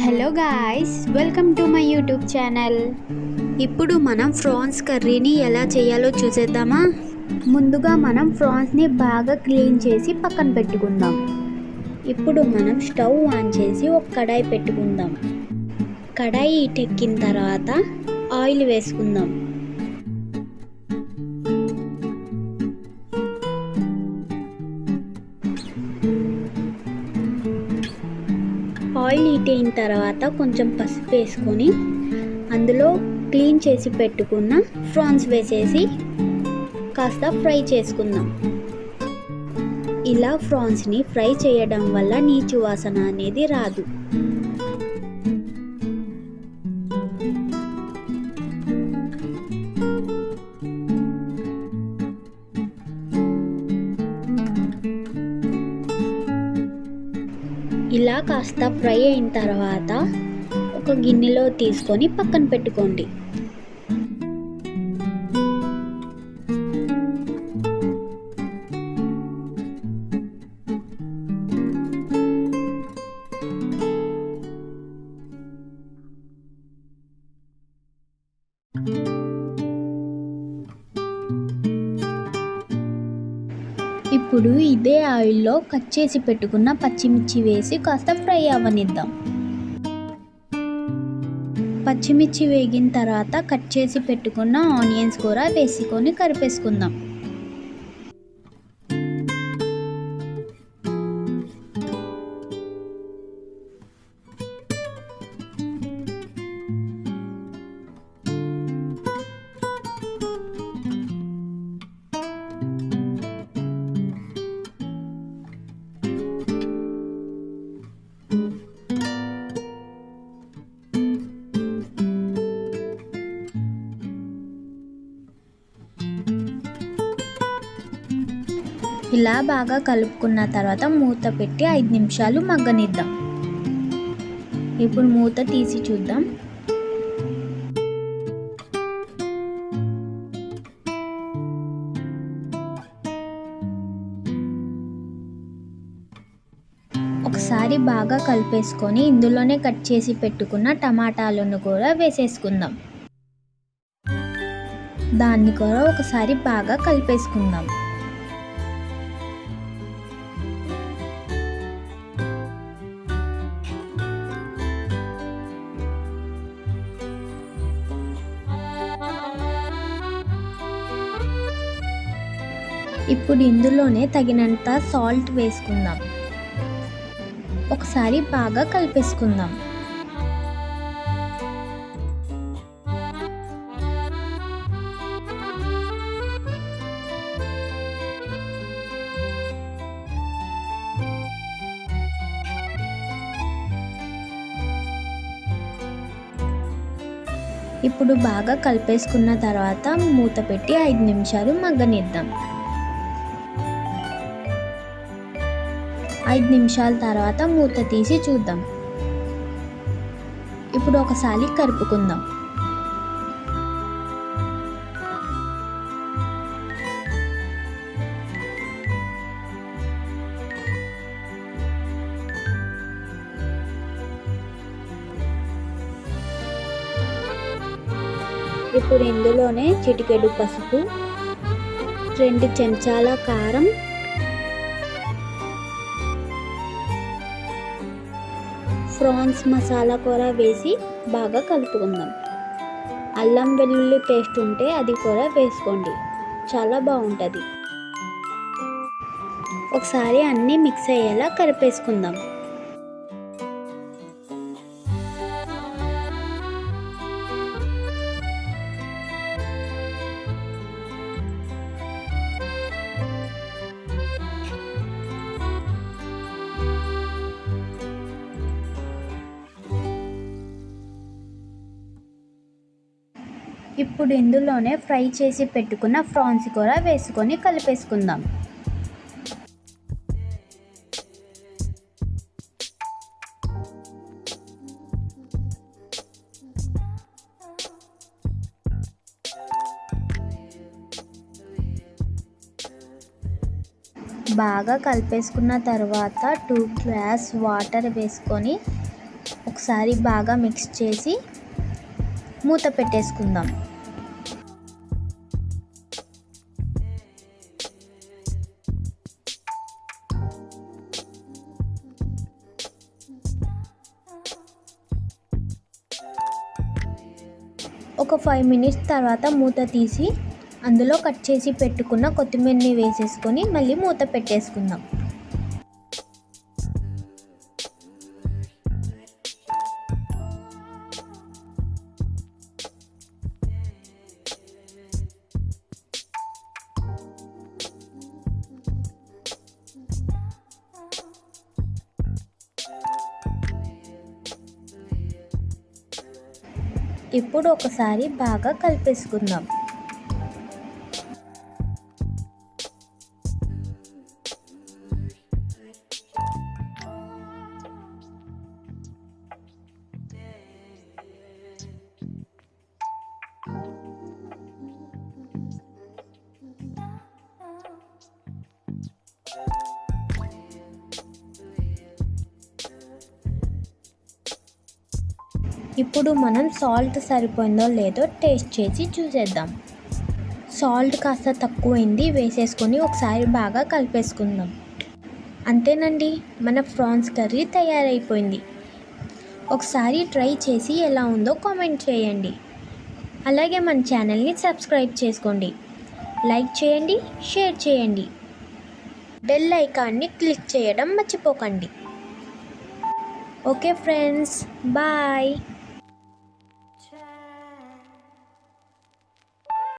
Hello guys, welcome to my YouTube channel. ఇప్పుడు మనం France కర్రీని ఎలా చేయాలో చూసేద్దామా. ముందుగా మనం ఫ్రాన్స్ని బాగా క్లీన్ చేసి పక్కన పెట్టుకుందాం. ఇప్పుడు మనం స్టవ్ ఆన్ చేసి ఒక కడాయి పెట్టుకుందాం. కడాయి హీటెక్కిన తర్వాత ఆయిల్ వేసుకుందాం. ఆయిల్ హీట్ అయిన తర్వాత కొంచెం పసుపు వేసుకొని అందులో క్లీన్ చేసి పెట్టుకున్న ఫ్రాన్స్ వేసేసి కాస్త ఫ్రై చేసుకుందాం. ఇలా ఫ్రాన్స్ని ఫ్రై చేయడం వల్ల నీచు వాసన అనేది రాదు. ఇలా కాస్త ఫ్రై అయిన తర్వాత ఒక గిన్నెలో తీసుకొని పక్కన పెట్టుకోండి. ఇప్పుడు ఇదే ఆయిల్లో కట్ చేసి పెట్టుకున్న పచ్చిమిర్చి వేసి కాస్త ఫ్రై అవ్వనిద్దాం. పచ్చిమిర్చి వేగిన తర్వాత కట్ చేసి పెట్టుకున్న ఆనియన్స్ కూడా వేసుకొని కరిపేసుకుందాం. ఇలా బాగా కలుపుకున్న తర్వాత మూత పెట్టి 5 నిమిషాలు మగ్గనిద్దాం. ఇప్పుడు మూత తీసి చూద్దాం. ఒకసారి బాగా కలిపేసుకొని ఇందులోనే కట్ చేసి పెట్టుకున్న టమాటాలను కూడా వేసేసుకుందాం. దాన్ని కూడా ఒకసారి బాగా కలిపేసుకుందాం. ఇప్పుడు ఇందులోనే తగినంత సాల్ట్ వేసుకుందాం. ఒకసారి బాగా కలిపేసుకుందాం. ఇప్పుడు బాగా కలిపేసుకున్న తర్వాత మూత పెట్టి 5 నిమిషాలు మగ్గనిద్దాం. 5 నిమిషాల తర్వాత మూత తీసి చూద్దాం. ఇప్పుడు ఒకసారి కలుపుకుందాం. ఇప్పుడు ఇందులోనే చిటికెడు పసుపు, 2 చెంచాల కారం, ఫ్రాన్స్ మసాలా కూడా వేసి బాగా కలుపుకుందాం. అల్లం వెల్లుల్లి పేస్ట్ ఉంటే అది కూడా వేసుకోండి, చాలా బాగుంటుంది. ఒకసారి అన్నీ మిక్స్ అయ్యేలా కలిపేసుకుందాం. ఇప్పుడు ఇందులోనే ఫ్రై చేసి పెట్టుకున్న ఫ్రాన్స్ కూడా వేసుకొని కలిపేసుకుందాం. బాగా కలిపేసుకున్న తర్వాత 2 గ్లాస్ వాటర్ వేసుకొని ఒకసారి బాగా మిక్స్ చేసి మూత పెట్టేసుకుందాం. ఒక 5 మినిట్స్ తర్వాత మూత తీసి అందులో కట్ చేసి పెట్టుకున్న కొత్తిమీరని వేసేసుకొని మళ్ళీ మూత పెట్టేసుకుందాం. ఇప్పుడు ఒకసారి బాగా కలిపేసుకుందాం. ఇప్పుడు మనం సాల్ట్ సరిపోయిందో లేదో టేస్ట్ చేసి చూసేద్దాం. సాల్ట్ కాస్త తక్కువైంది వేసేసుకొని ఒకసారి బాగా కలిపేసుకుందాం. అంతేనండి, మన ప్రాన్స్ కర్రీ తయారైపోయింది. ఒకసారి ట్రై చేసి ఎలా ఉందో కామెంట్ చేయండి. అలాగే మన ఛానల్ని సబ్స్క్రైబ్ చేసుకోండి, లైక్ చేయండి, షేర్ చేయండి, బెల్ ఐకాన్ని క్లిక్ చేయడం మర్చిపోకండి. Okay friends, bye.